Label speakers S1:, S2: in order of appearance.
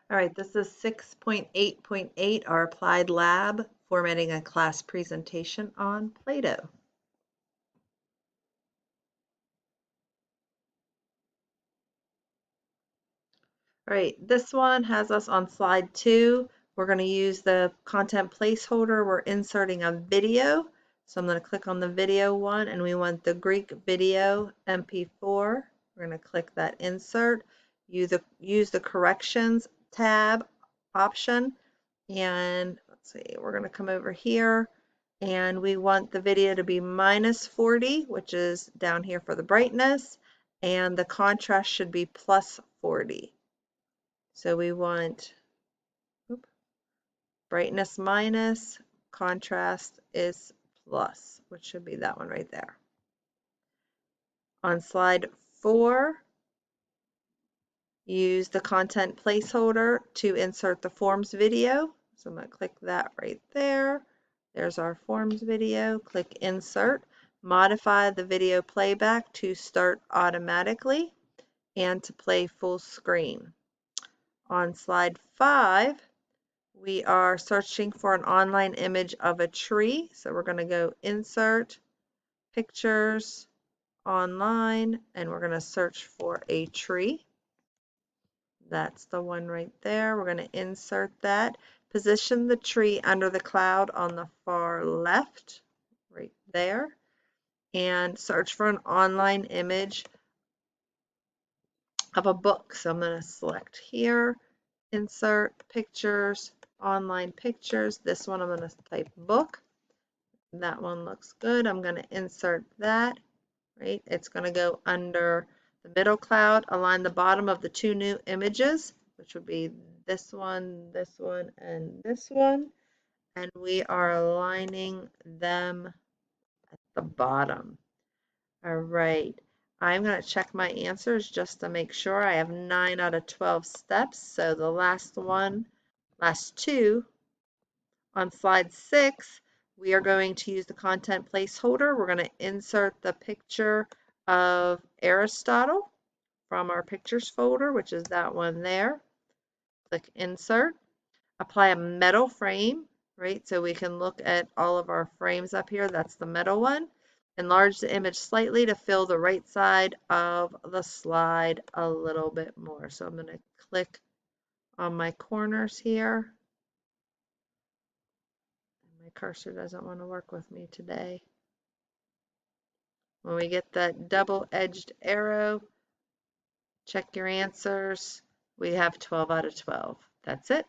S1: All right, this is 6.8.8, our applied lab, formatting a class presentation on Play-Doh. All right, this one has us on slide 2. We're going to use the content placeholder. We're inserting a video. So I'm going to click on the video one, and we want the Greek video MP4. We're going to click that insert. Use the corrections tab option. And let's see, we're going to come over here, and we want the video to be -40, which is down here for the brightness, and the contrast should be +40. So we want brightness minus, contrast is plus, which should be that one right there. On slide 4, use the content placeholder to insert the forms video. So I'm going to click that right there. There's our forms video. Click insert. Modify the video playback to start automatically and to play full screen. On slide 5, we are searching for an online image of a tree. So we're going to go insert, pictures, online, and we're going to search for a tree. That's the one right there. We're going to insert that. Position the tree under the cloud on the far left, right there, and search for an online image of a book. So I'm going to select here, insert, pictures, online pictures. This one I'm going to type book. That one looks good. I'm going to insert that, right? It's going to go under the middle cloud, align the bottom of the two new images, which would be this one, and this one. And we are aligning them at the bottom. All right. I'm going to check my answers just to make sure. I have 9 out of 12 steps. So the last two, on slide 6, we are going to use the content placeholder. We're going to insert the picture of Aristotle from our pictures folder, which is that one there. Click insert. Apply a metal frame, right? So we can look at all of our frames up here. That's the metal one. Enlarge the image slightly to fill the right side of the slide a little bit more. So I'm going to click on my corners here. My cursor doesn't want to work with me today. When we get that double-edged arrow, check your answers. We have 12 out of 12. That's it.